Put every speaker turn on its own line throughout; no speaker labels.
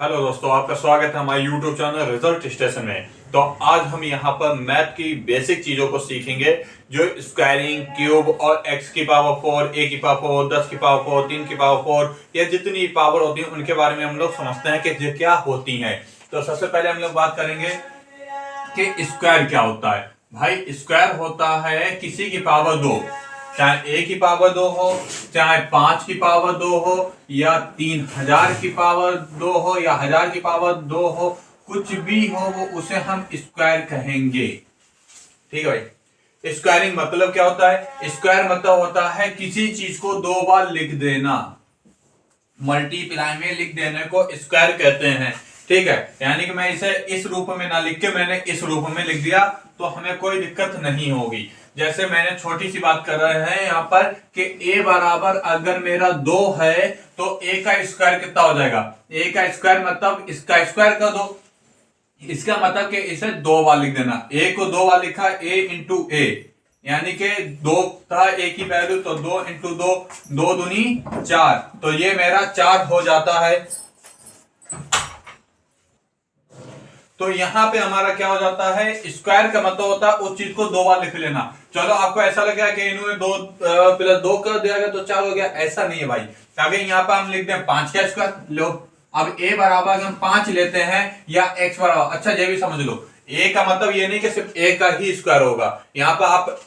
Hello दोस्तों, आपका स्वागत है हमारे YouTube चैनल रिजल्ट स्टेशन में। तो आज हम यहाँ पर मैथ की बेसिक चीजों को सीखेंगे, जो स्क्वायरिंग, क्यूब और x की पावर 4, a की पावर 4, 10 की पावर 4, 3 की पावर 4, या जितनी पावर होती है उनके बारे में हम लोग समझते हैं कि ये क्या होती हैं। तो सबसे पहले हम लोग बात करेंगे कि स्क्वायर क्या होता है। भाई स्क्वायर होता है किसी की पावर 2, चाहे a की पावर 2 हो, चाहे 5 की पावर 2 हो, या 3000 की पावर 2 हो, या 1000 की पावर 2 हो, कुछ भी हो वो उसे हम स्क्वायर कहेंगे। ठीक है भाई। स्क्वायरिंग मतलब क्या होता है? स्क्वायर मतलब होता है किसी चीज को दो बार लिख देना, मल्टीप्लाई में लिख देने को स्क्वायर कहते हैं। ठीक है, यानी कि मैं इसे इस रूप में ना लिख के मैंने इस रूप में लिख दिया तो हमें कोई दिक्कत नहीं होगी। जैसे मैंने छोटी सी बात कर रहे हैं यहाँ पर कि a बराबर अगर मेरा 2 है तो a का स्क्वायर कितना हो जाएगा? a का स्क्वायर मतलब इसका स्क्वायर कर दो, इसका मतलब कि इसे दो बार लिख देना। a को दो बार लिखा a इंटू ए, यानी कि 2 था a की वैल्यू, तो 2 इंटू 2, 2 दूनी 4, तो ये मेरा 4 हो जाता है। तो यहां पे हमारा क्या हो जाता है? स्क्वायर का मतलब होता है उस चीज को दो बार लिख लेना। चलो आपको ऐसा लगा कि इन्होंने 2 प्लस 2 कर दिया गया तो 4 हो गया, ऐसा नहीं है भाई। अगर यहाँ पर हम लिख दें 5 का स्क्वायर, लो अब a बराबर अगर हम 5 लेते हैं या x बराबर, अच्छा ये भी समझ लो, a का मतलब ये नहीं कि सिर्फ a का ही स्क्वायर होगा। यहाँ पर आप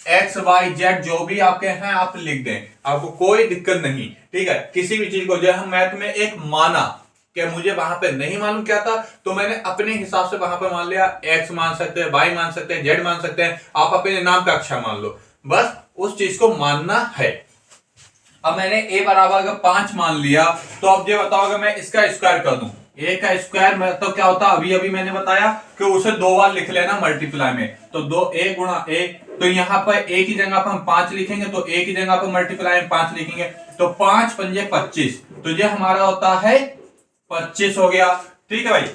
एक्स वाई जेड जो भी आपके हैं आप लिख दें, आपको कोई दिक्कत नहीं। ठीक है, किसी भी चीज को जो हम मैथ में एक माना कि मुझे वहां पे नहीं मालूम क्या था तो मैंने अपने हिसाब से वहां पे मान लिया, एक्स मान सकते हैं, वाई मान सकते हैं, जेड मान सकते हैं, आप अपने नाम का अक्षर मान लो, बस उस चीज को मानना है। अब मैंने a बराबर अगर 5 मान लिया तो अब ये बताओ अगर मैं इसका स्क्वायर कर दूं, a का स्क्वायर मतलब क्या होता है? अभी अभी मैंने बताया कि उसे दो बार लिख लेना मल्टीप्लाई में, तो 2a गुणा a, तो यहां पर a की जगह पर हम 5 लिखेंगे तो a की जगह पर मल्टीप्लाई में 5 लिखेंगे, तो 5 पंजे 25, तो ये हमारा होता है 25 हो गया। ठीक है भाई।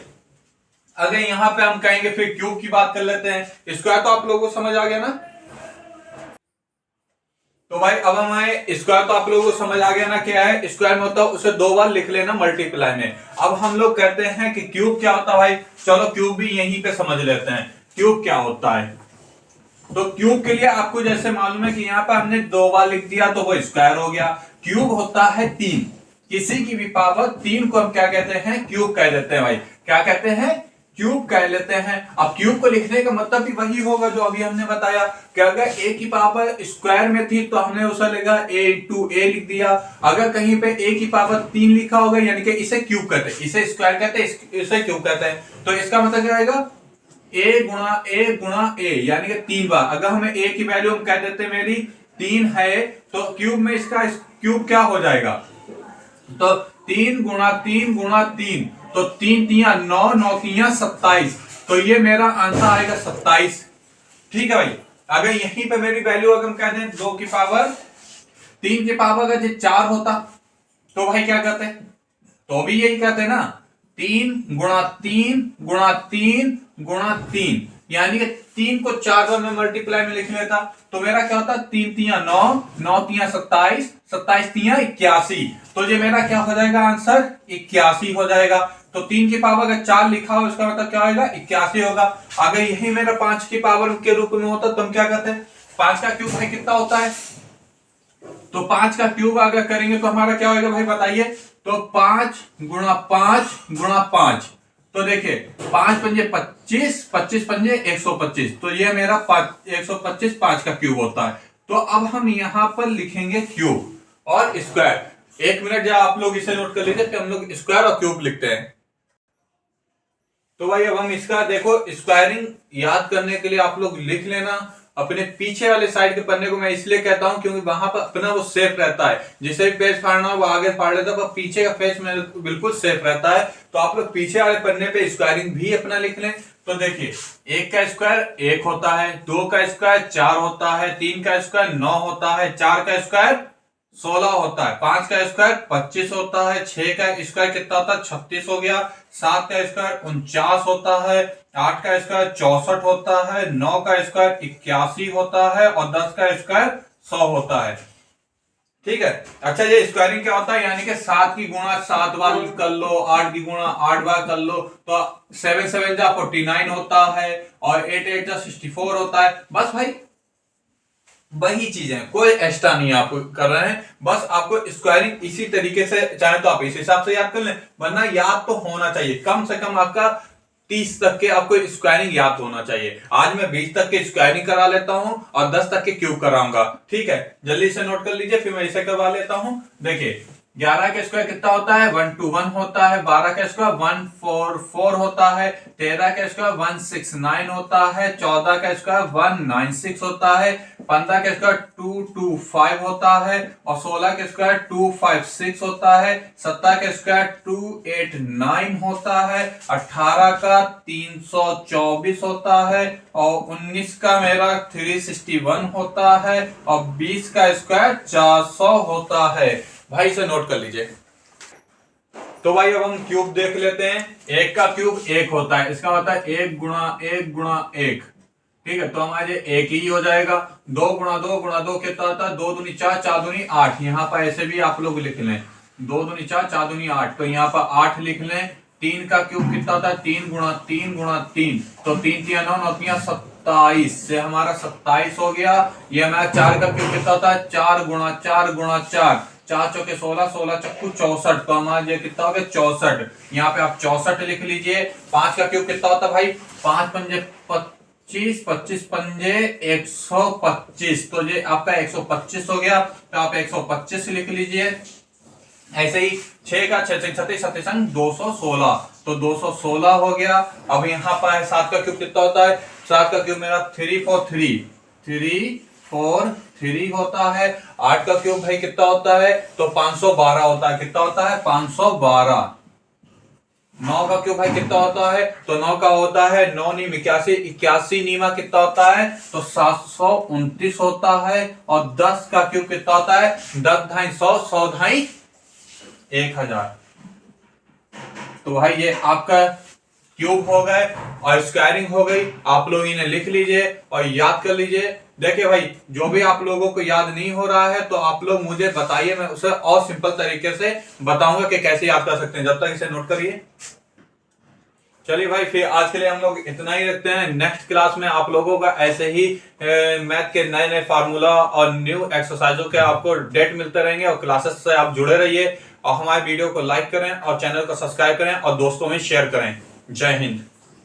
अगर यहां पे हम कहेंगे फिर क्यूब की बात कर लेते हैं। स्क्वायर तो आप लोगों को समझ आ गया ना? तो भाई अब हमें स्क्वायर तो आप लोगों को समझ आ गया ना क्या है स्क्वायर में होता है, उसे दो बार लिख लेना मल्टीप्लाई में। अब हम लोग कहते हैं कि क्यूब क्या होता है भाई, चलो क्यूब भी यहीं पे समझ लेते हैं क्यूब क्या होता है। तो क्यूब के लिए आपको जैसे मालूम है कि यहाँ पर हमने दो बार लिख दिया तो वो स्क्वायर हो गया। क्यूब होता है 3, किसी की भी पावर 3 को हम क्या कहते हैं? क्यूब कह देते हैं भाई। क्या कहते हैं? क्यूब कह लेते हैं। अब क्यूब को लिखने का मतलब भी वही होगा जो अभी हमने बताया कि अगर a की पावर स्क्वायर में थी तो हमने उसे लिखा a इंटू ए लिख दिया। अगर कहीं पे a की पावर 3 लिखा होगा यानी कि इसे क्यूब कहते हैं, इसे स्क्वायर कहते हैं, इसे क्यूब कहते हैं, तो इसका मतलब क्या आएगा? ए गुणा ए, यानी कि 3 बार। अगर हमें a की वैल्यू हम कह देते मेरी 3 है तो क्यूब में इसका क्यूब क्या हो जाएगा? तो 3 गुणा 3 तो 3 3 9, 9 3 27, तो ये मेरा आंसर आएगा 27। ठीक है भाई। अगर यहीं पे मेरी वैल्यू अगर हम कह दें 2 की पावर 3 की पावर अगर 4 होता तो भाई क्या कहते हैं? तो भी यही कहते हैं ना, 3 गुणा 3 गुणा 3 गुणा 3, यानी कि 3 को 4 बार में मल्टीप्लाई में लिख लेता तो मेरा क्या होता? 3 3 9, 9 3 27, 27 3 81, तो ये मेरा क्या हो जाएगा? आंसर 81 हो जाएगा। तो 3 की पावर अगर 4 लिखा हो इसका मतलब क्या होगा? 81 होगा। अगर यही मेरा 5 की पावर के रूप में होता तो हम क्या कहते हैं? 5 का क्यूब भाई कितना होता है? तो 5 का क्यूब अगर करेंगे तो हमारा क्या होगा भाई बताइए? तो 5 गुणा 5 गुणा 5, तो देखिए 5 पंजे 25, 25 पंजे 125, तो ये मेरा 125 5 का क्यूब होता है। तो अब हम यहां पर लिखेंगे क्यूब और स्क्वायर। एक मिनट या आप लोग इसे नोट कर लीजिए कि हम लोग स्क्वायर और क्यूब लिखते हैं। तो भाई अब हम इसका देखो स्क्वायरिंग याद करने के लिए आप लोग लिख लेना अपने पीछे वाले साइड के पन्ने को। मैं इसलिए कहता हूं क्योंकि वहां पर अपना वो सेफ रहता है, जिसे भी पेज फाड़ना हो वो आगे फाड़ लेता है पर पीछे का पेज में बिल्कुल सेफ रहता है। तो आप लोग पीछे वाले पन्ने पे स्क्वायरिंग भी अपना लिख लें। तो देखिए 1 का स्क्वायर 1 होता है, 2 का स्क्वायर 4 होता है, 3 का स्क्वायर 9 होता है, 4 का स्क्वायर 16 होता है, 5 का स्क्वायर 25 होता है, 6 का स्क्वायर कितना होता है? 36 हो गया, 7 का स्क्वायर 49 होता है, 8 का स्क्वायर 64 होता है, 9 का स्क्वायर 81 होता है और 10 का स्क्वायर 100 होता है। ठीक है। अच्छा, ये स्क्वायरिंग क्या होता है, यानी कि 7 की गुणा 7 बार कर लो, 8 की गुणा 8 बार कर लो, तो 7 7 जा 49 होता है और 8 8 जा 64 होता है। बस भाई वही चीज है, कोई एक्स्ट्रा नहीं आप कर रहे हैं, बस आपको स्क्वायरिंग इसी तरीके से, चाहे तो आप इस हिसाब से याद कर लें, वरना याद तो होना चाहिए कम से कम आपका 30 तक के आपको स्क्वायरिंग याद होना चाहिए। आज मैं 20 तक के स्क्वायरिंग करा लेता हूं और 10 तक के क्यूब कराऊंगा। ठीक है, जल्दी से नोट कर लीजिए, फिर मैं इसे करवा लेता हूं। देखिए 11 का स्क्वायर कितना होता है, 121 होता है। 12 का स्क्वायर 144 होता है। 13 का स्क्वायर 169 होता है। 14 का स्क्वायर 196 होता है। 15 का स्क्वायर 225 होता है और 16 का स्क्वायर 256 होता है। 17 का स्क्वायर 289 होता है। 18 का 324 होता है और 19 का मेरा 361 होता है और 20 का स्क्वायर 400 होता है। भाई से नोट कर लीजिए। तो भाई अब हम क्यूब देख लेते हैं। 1 का क्यूब 1 होता है, इसका होता है 1 गुणा 1 गुणा 1। ठीक है, तो हमारे 1 ही हो जाएगा। 2 गुणा 2 गुणा 2 कितना होता है, 2 दूनी 4 4 दूनी 8। यहाँ पर ऐसे भी आप लोग लिख लें, 2 दूनी 4 4 दूनी 8, तो यहाँ पर 8 लिख लें। 3 का क्यूब कितना होता है, 3 गुणा 3 गुणा 3, तो 3 3 9 9 27 से हमारा 27 हो गया। ये हमारा 4 का क्यूब कितना होता है, 4 गुणा 4 गुणा 4, 4 चौके 16, 16 चक्कू 64, तो हमारा ये कितना हो गया 64। यहाँ पे आप 64 लिख लीजिए। 5 का क्यूब कितना होता है भाई, 5 पंजे 25, 25 पंजे 125, तो ये आपका 125 हो गया, तो आप 125 लिख लीजिए। ऐसे ही 6 का 6 36 37 216, तो 216 हो गया। अब यहाँ पर 7 का क्यूब कितना होता है, 7 का क्यूब मेरा 343 होता है। 8 का क्यूब भाई कितना होता है, तो 512 होता है। कितना होता है, 512। 9 का क्यूब भाई कितना होता है, तो 9 का होता है 9 नीम 81, 81 नीमा कितना होता है, तो 729 होता है। और 10 का क्यूब कितना होता है, 10 ढाई 100, 100 ढाई 1000। तो भाई ये आपका क्यूब हो गए और स्क्वायरिंग हो गई। आप लोग इन्हें लिख लीजिए और याद कर लीजिए। देखिए भाई, जो भी आप लोगों को याद नहीं हो रहा है तो आप लोग मुझे बताइए, मैं उसे और सिंपल तरीके से बताऊंगा कि कैसे याद कर सकते हैं। जब तक इसे नोट करिए। चलिए भाई, फिर आज के लिए हम लोग इतना ही रखते हैं। नेक्स्ट क्लास में आप लोगों का ऐसे ही मैथ के नए नए फार्मूला और न्यू एक्सरसाइजों के आपको डेट मिलते रहेंगे और क्लासेस से आप जुड़े रहिए। और हमारे वीडियो को लाइक करें और चैनल को सब्सक्राइब करें और दोस्तों में शेयर करें। जय हिंद।